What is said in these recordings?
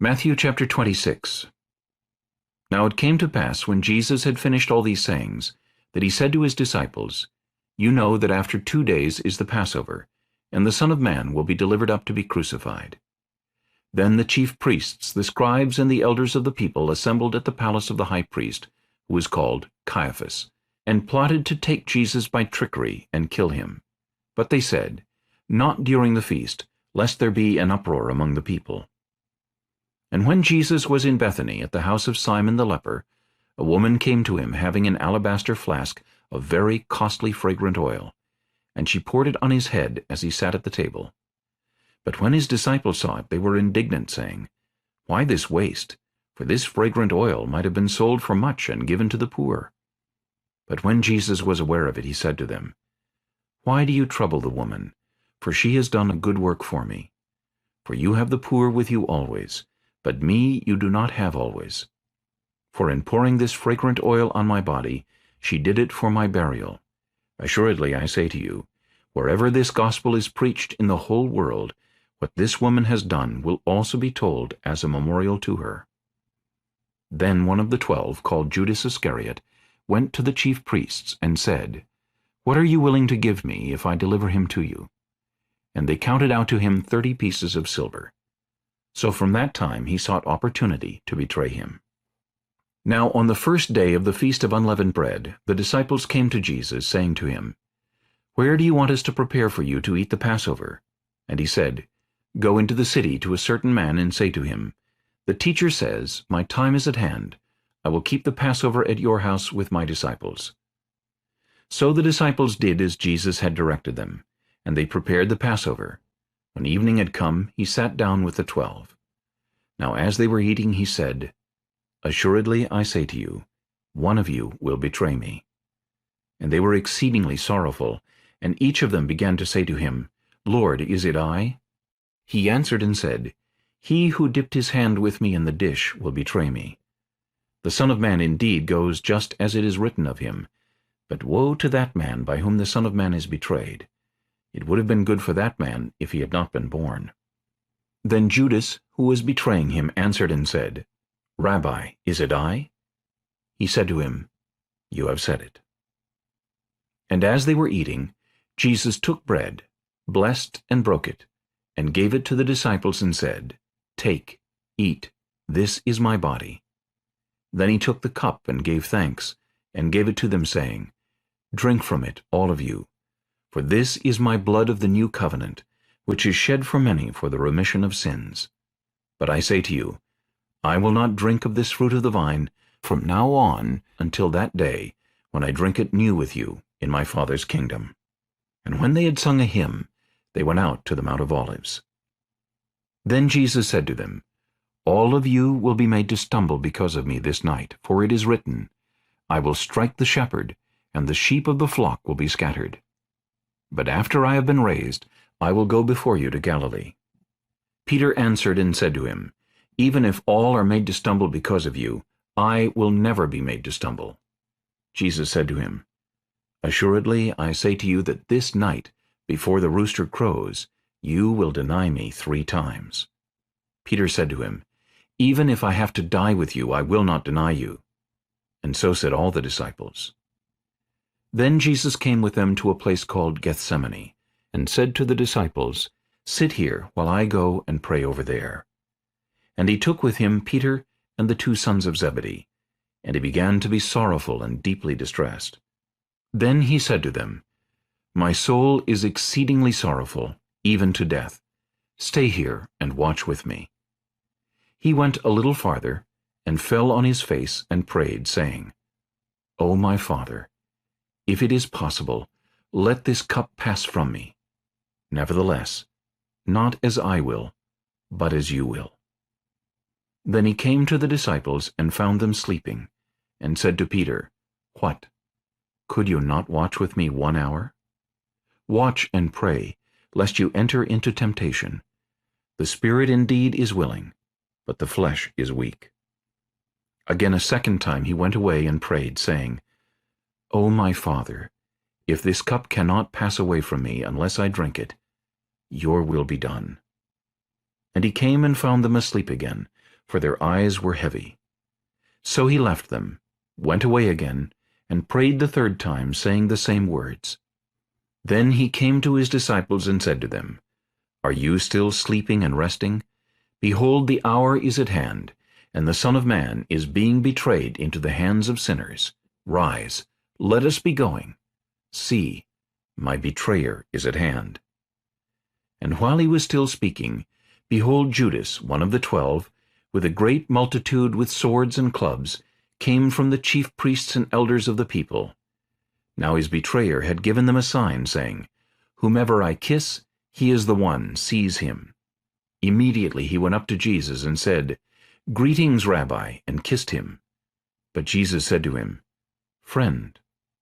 Matthew chapter 26. Now it came to pass, when Jesus had finished all these sayings, that he said to his disciples, You know that after 2 days is the Passover, and the Son of Man will be delivered up to be crucified. Then the chief priests, the scribes, and the elders of the people assembled at the palace of the high priest, who was called Caiaphas, and plotted to take Jesus by trickery and kill him. But they said, Not during the feast, lest there be an uproar among the people. And when Jesus was in Bethany at the house of Simon the leper, a woman came to him having an alabaster flask of very costly fragrant oil, and she poured it on his head as he sat at the table. But when his disciples saw it, they were indignant, saying, Why this waste? For this fragrant oil might have been sold for much and given to the poor. But when Jesus was aware of it, he said to them, Why do you trouble the woman? For she has done a good work for me. For you have the poor with you always, but me you do not have always. For in pouring this fragrant oil on my body, she did it for my burial. Assuredly I say to you, wherever this gospel is preached in the whole world, what this woman has done will also be told as a memorial to her. Then one of the 12, called Judas Iscariot, went to the chief priests and said, What are you willing to give me if I deliver him to you? And they counted out to him 30 pieces of silver. So from that time he sought opportunity to betray him. Now on the first day of the feast of unleavened bread, the disciples came to Jesus, saying to him, Where do you want us to prepare for you to eat the Passover? And he said, Go into the city to a certain man and say to him, The teacher says, My time is at hand. I will keep the Passover at your house with my disciples. So the disciples did as Jesus had directed them, and they prepared the Passover. When evening had come, he sat down with the 12. Now as they were eating, he said, Assuredly I say to you, one of you will betray me. And they were exceedingly sorrowful, and each of them began to say to him, Lord, is it I? He answered and said, He who dipped his hand with me in the dish will betray me. The Son of Man indeed goes just as it is written of him, but woe to that man by whom the Son of Man is betrayed. It would have been good for that man if he had not been born. Then Judas, who was betraying him, answered and said, Rabbi, is it I? He said to him, You have said it. And as they were eating, Jesus took bread, blessed and broke it, and gave it to the disciples and said, Take, eat, this is my body. Then he took the cup and gave thanks, and gave it to them, saying, Drink from it, all of you. For this is my blood of the new covenant, which is shed for many for the remission of sins. But I say to you, I will not drink of this fruit of the vine from now on until that day when I drink it new with you in my Father's kingdom. And when they had sung a hymn, they went out to the Mount of Olives. Then Jesus said to them, All of you will be made to stumble because of me this night, for it is written, I will strike the shepherd, and the sheep of the flock will be scattered. But after I have been raised, I will go before you to Galilee. Peter answered and said to him, Even if all are made to stumble because of you, I will never be made to stumble. Jesus said to him, Assuredly I say to you that this night, before the rooster crows, you will deny me 3 times. Peter said to him, Even if I have to die with you, I will not deny you. And so said all the disciples. Then Jesus came with them to a place called Gethsemane, and said to the disciples, Sit here while I go and pray over there. And he took with him Peter and the 2 sons of Zebedee, and he began to be sorrowful and deeply distressed. Then he said to them, My soul is exceedingly sorrowful, even to death. Stay here and watch with me. He went a little farther, and fell on his face and prayed, saying, O my Father, if it is possible, let this cup pass from me. Nevertheless, not as I will, but as you will. Then he came to the disciples and found them sleeping, and said to Peter, What? Could you not watch with me 1 hour? Watch and pray, lest you enter into temptation. The spirit indeed is willing, but the flesh is weak. Again a second time he went away and prayed, saying, O my Father, if this cup cannot pass away from me unless I drink it, your will be done. And he came and found them asleep again, for their eyes were heavy. So he left them, went away again, and prayed the third time, saying the same words. Then he came to his disciples and said to them, Are you still sleeping and resting? Behold, the hour is at hand, and the Son of Man is being betrayed into the hands of sinners. Rise, let us be going. See, my betrayer is at hand. And while he was still speaking, behold, Judas, one of the 12, with a great multitude with swords and clubs, came from the chief priests and elders of the people. Now his betrayer had given them a sign, saying, Whomever I kiss, he is the one, seize him. Immediately he went up to Jesus and said, Greetings, Rabbi, and kissed him. But Jesus said to him, Friend,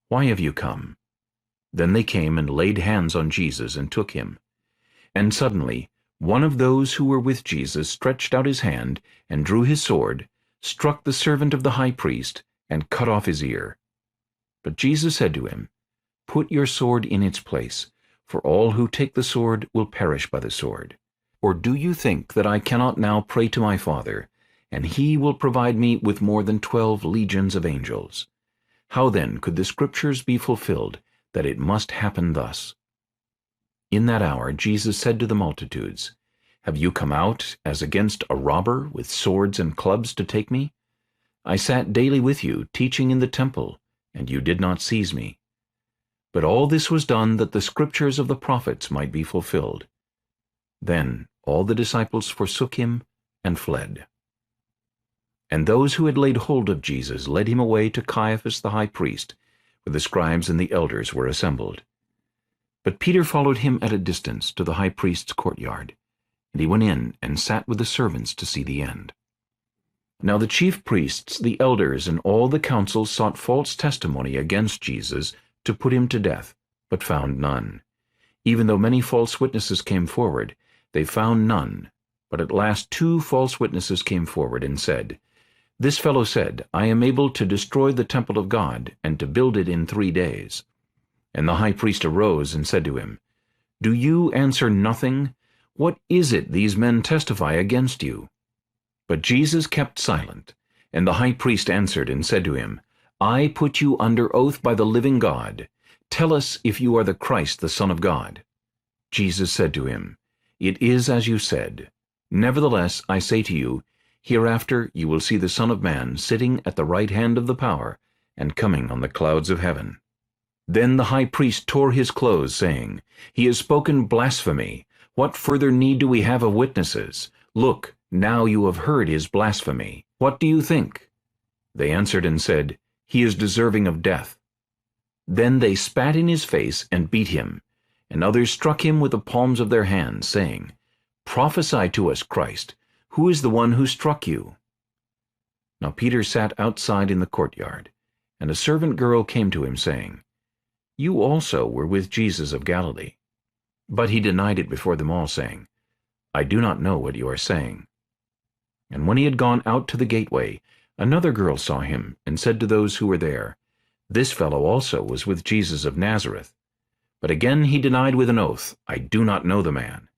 why have you come? Then they came and laid hands on Jesus and took him. And suddenly one of those who were with Jesus stretched out his hand and drew his sword, struck the servant of the high priest, and cut off his ear. But Jesus said to him, Put your sword in its place, for all who take the sword will perish by the sword. Or do you think that I cannot now pray to my Father, and he will provide me with more than 12 legions of angels? How then could the Scriptures be fulfilled, that it must happen thus? In that hour Jesus said to the multitudes, Have you come out as against a robber with swords and clubs to take me? I sat daily with you, teaching in the temple, and you did not seize me. But all this was done that the Scriptures of the prophets might be fulfilled. Then all the disciples forsook him and fled. And those who had laid hold of Jesus led him away to Caiaphas the high priest, where the scribes and the elders were assembled. But Peter followed him at a distance to the high priest's courtyard, and he went in and sat with the servants to see the end. Now the chief priests, the elders, and all the council sought false testimony against Jesus to put him to death, but found none. Even though many false witnesses came forward, they found none. But at last 2 false witnesses came forward and said, This fellow said, I am able to destroy the temple of God and to build it in 3 days. And the high priest arose and said to him, Do you answer nothing? What is it these men testify against you? But Jesus kept silent, and the high priest answered and said to him, I put you under oath by the living God. Tell us if you are the Christ, the Son of God. Jesus said to him, It is as you said. Nevertheless, I say to you, hereafter you will see the Son of Man sitting at the right hand of the power, and coming on the clouds of heaven. Then the high priest tore his clothes, saying, He has spoken blasphemy. What further need do we have of witnesses? Look, now you have heard his blasphemy. What do you think? They answered and said, He is deserving of death. Then they spat in his face and beat him, and others struck him with the palms of their hands, saying, Prophesy to us, Christ. Who is the one who struck you? Now Peter sat outside in the courtyard, and a servant girl came to him, saying, You also were with Jesus of Galilee. But he denied it before them all, saying, I do not know what you are saying. And when he had gone out to the gateway, another girl saw him, and said to those who were there, This fellow also was with Jesus of Nazareth. But again he denied with an oath, I do not know the man.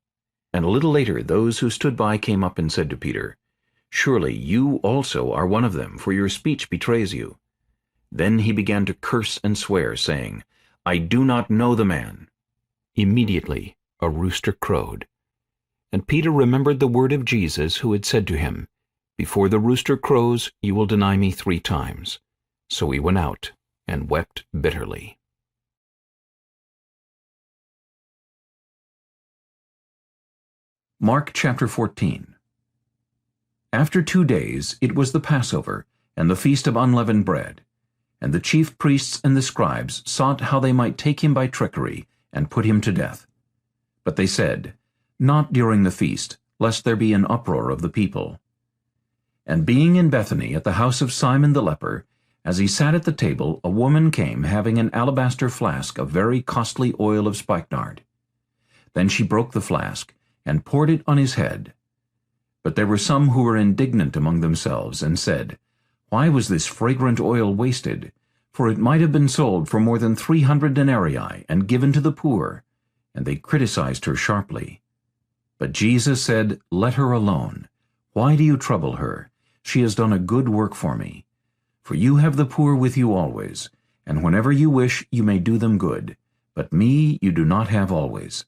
And a little later those who stood by came up and said to Peter, Surely you also are one of them, for your speech betrays you. Then he began to curse and swear, saying, I do not know the man. Immediately a rooster crowed. And Peter remembered the word of Jesus, who had said to him, Before the rooster crows, you will deny me 3 times. So he went out and wept bitterly. Mark chapter 14. After 2 days it was the Passover, and the feast of unleavened bread. And the chief priests and the scribes sought how they might take him by trickery, and put him to death. But they said, Not during the feast, lest there be an uproar of the people. And being in Bethany at the house of Simon the leper, as he sat at the table, a woman came having an alabaster flask of very costly oil of spikenard. Then she broke the flask, and poured it on his head. But there were some who were indignant among themselves, and said, Why was this fragrant oil wasted? For it might have been sold for more than 300 denarii, and given to the poor. And they criticized her sharply. But Jesus said, Let her alone. Why do you trouble her? She has done a good work for me. For you have the poor with you always, and whenever you wish you may do them good, but me you do not have always.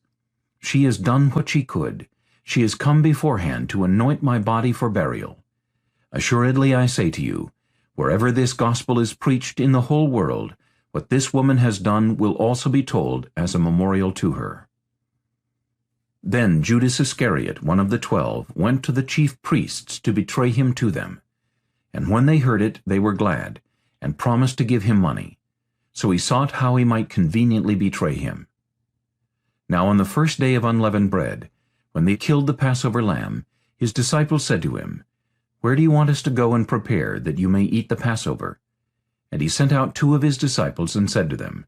She has done what she could. She has come beforehand to anoint my body for burial. Assuredly I say to you, wherever this gospel is preached in the whole world, what this woman has done will also be told as a memorial to her. Then Judas Iscariot, one of the 12, went to the chief priests to betray him to them. And when they heard it, they were glad, and promised to give him money. So he sought how he might conveniently betray him. Now on the first day of unleavened bread, when they killed the Passover lamb, his disciples said to him, Where do you want us to go and prepare, that you may eat the Passover? And he sent out 2 of his disciples and said to them,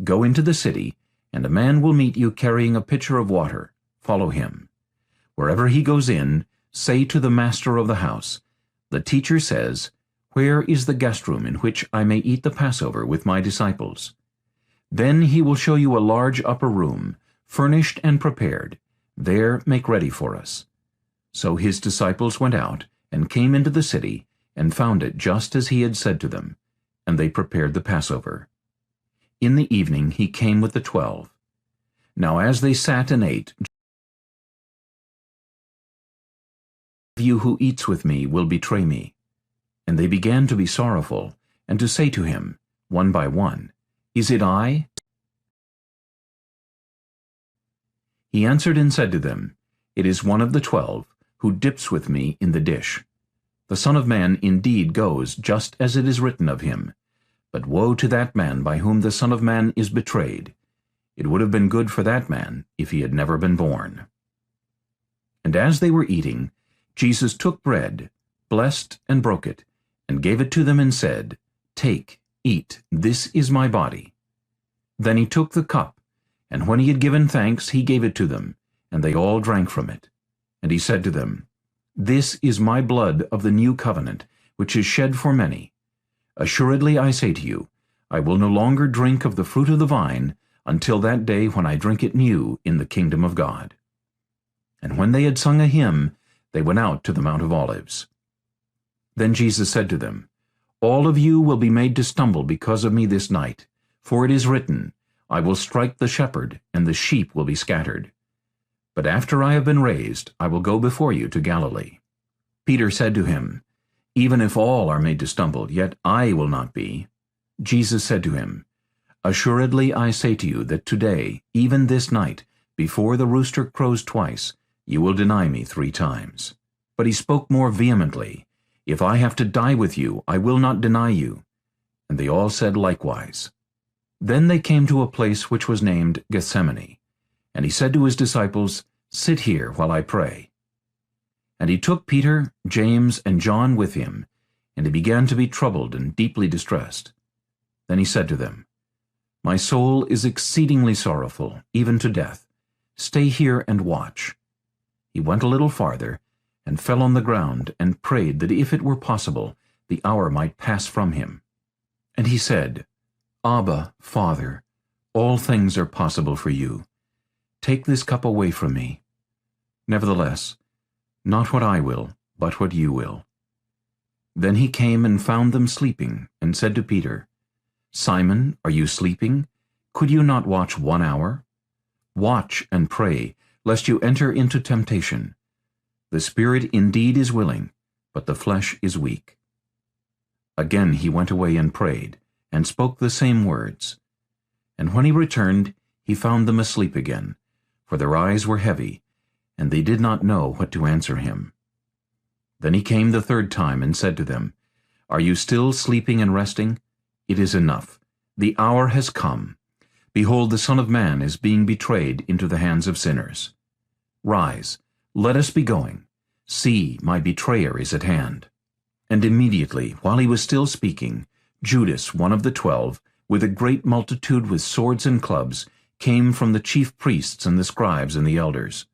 Go into the city, and a man will meet you carrying a pitcher of water. Follow him. Wherever he goes in, say to the master of the house, The teacher says, Where is the guest room in which I may eat the Passover with my disciples? Then he will show you a large upper room, furnished and prepared. There make ready for us. So his disciples went out, and came into the city, and found it just as he had said to them, and they prepared the Passover. In the evening he came with the 12. Now as they sat and ate, You who eats with me will betray me. And they began to be sorrowful, and to say to him, one by one, Is it I? He answered and said to them, It is one of the 12, who dips with me in the dish. The Son of Man indeed goes just as it is written of him. But woe to that man by whom the Son of Man is betrayed. It would have been good for that man if he had never been born. And as they were eating, Jesus took bread, blessed and broke it, and gave it to them and said, Take, eat, this is my body. Then he took the cup, and when he had given thanks, he gave it to them, and they all drank from it. And he said to them, This is my blood of the new covenant, which is shed for many. Assuredly I say to you, I will no longer drink of the fruit of the vine until that day when I drink it new in the kingdom of God. And when they had sung a hymn, they went out to the Mount of Olives. Then Jesus said to them, All of you will be made to stumble because of me this night, for it is written, I will strike the shepherd, and the sheep will be scattered. But after I have been raised, I will go before you to Galilee. Peter said to him, Even if all are made to stumble, yet I will not be. Jesus said to him, Assuredly I say to you that today, even this night, before the rooster crows twice, you will deny me 3 times. But he spoke more vehemently, If I have to die with you, I will not deny you. And they all said likewise. Then they came to a place which was named Gethsemane. And he said to his disciples, Sit here while I pray. And he took Peter, James, and John with him, and he began to be troubled and deeply distressed. Then he said to them, My soul is exceedingly sorrowful, even to death. Stay here and watch. He went a little farther, and fell on the ground, and prayed that if it were possible, the hour might pass from him. And he said, Abba, Father, all things are possible for you. Take this cup away from me. Nevertheless, not what I will, but what you will. Then he came and found them sleeping, and said to Peter, Simon, are you sleeping? Could you not watch 1 hour? Watch and pray, lest you enter into temptation. The spirit indeed is willing, but the flesh is weak. Again he went away and prayed, and spoke the same words. And when he returned, he found them asleep again, for their eyes were heavy, and they did not know what to answer him. Then he came the 3rd time and said to them, Are you still sleeping and resting? It is enough. The hour has come. Behold, the Son of Man is being betrayed into the hands of sinners. Rise, let us be going. See, my betrayer is at hand. And immediately, while he was still speaking, Judas, one of the 12, with a great multitude with swords and clubs, came from the chief priests and the scribes and the elders.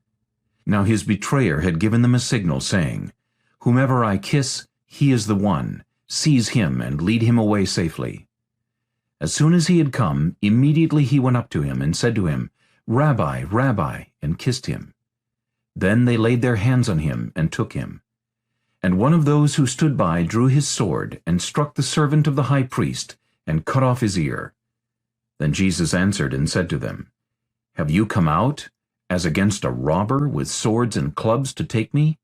Now his betrayer had given them a signal, saying, Whomever I kiss, he is the one. Seize him and lead him away safely. As soon as he had come, immediately he went up to him and said to him, Rabbi, Rabbi, and kissed him. Then they laid their hands on him and took him. And one of those who stood by drew his sword, and struck the servant of the high priest, and cut off his ear. Then Jesus answered and said to them, Have you come out, as against a robber, with swords and clubs to take me?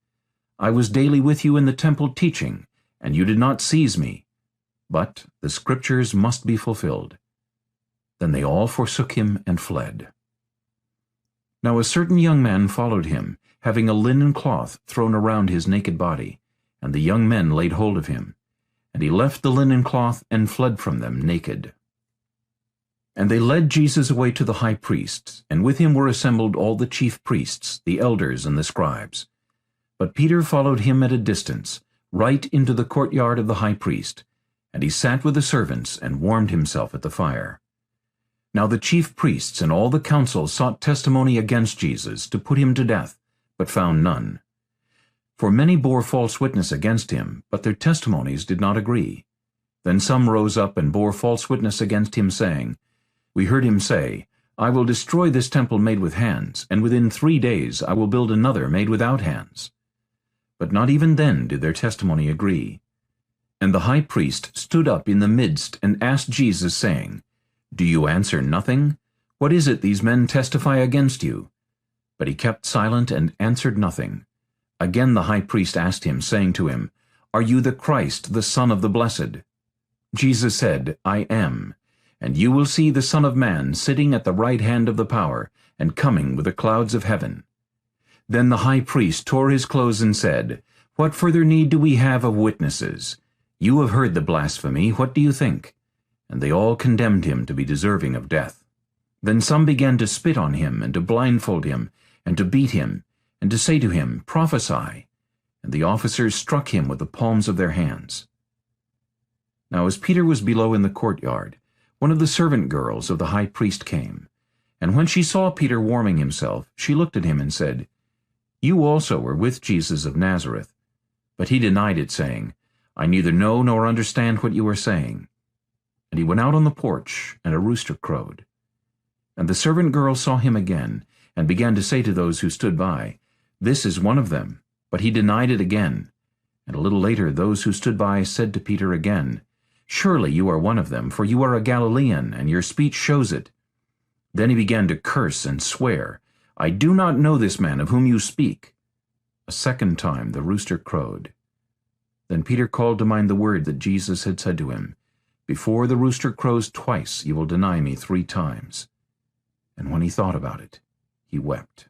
I was daily with you in the temple teaching, and you did not seize me. But the Scriptures must be fulfilled. Then they all forsook him and fled. Now a certain young man followed him, having a linen cloth thrown around his naked body, and the young men laid hold of him. And he left the linen cloth and fled from them naked. And they led Jesus away to the high priest, and with him were assembled all the chief priests, the elders, and the scribes. But Peter followed him at a distance, right into the courtyard of the high priest, and he sat with the servants and warmed himself at the fire. Now the chief priests and all the council sought testimony against Jesus to put him to death, but found none. For many bore false witness against him, but their testimonies did not agree. Then some rose up and bore false witness against him, saying, We heard him say, I will destroy this temple made with hands, and within 3 days I will build another made without hands. But not even then did their testimony agree. And the high priest stood up in the midst and asked Jesus, saying, Do you answer nothing? What is it these men testify against you? But he kept silent and answered nothing. Again the high priest asked him, saying to him, Are you the Christ, the Son of the Blessed? Jesus said, I am. And you will see the Son of Man sitting at the right hand of the power, and coming with the clouds of heaven. Then the high priest tore his clothes and said, What further need do we have of witnesses? You have heard the blasphemy. What do you think? And they all condemned him to be deserving of death. Then some began to spit on him, and to blindfold him, and to beat him, and to say to him, Prophesy. And the officers struck him with the palms of their hands. Now as Peter was below in the courtyard, one of the servant girls of the high priest came. And when she saw Peter warming himself, she looked at him and said, You also were with Jesus of Nazareth. But he denied it, saying, I neither know nor understand what you are saying. And he went out on the porch, and a rooster crowed. And the servant girl saw him again, and began to say to those who stood by, This is one of them. But he denied it again. And a little later those who stood by said to Peter again, Surely you are one of them, for you are a Galilean, and your speech shows it. Then he began to curse and swear, I do not know this man of whom you speak. A second time the rooster crowed. Then Peter called to mind the word that Jesus had said to him, Before the rooster crows twice you will deny me 3 times. And when he thought about it, he wept.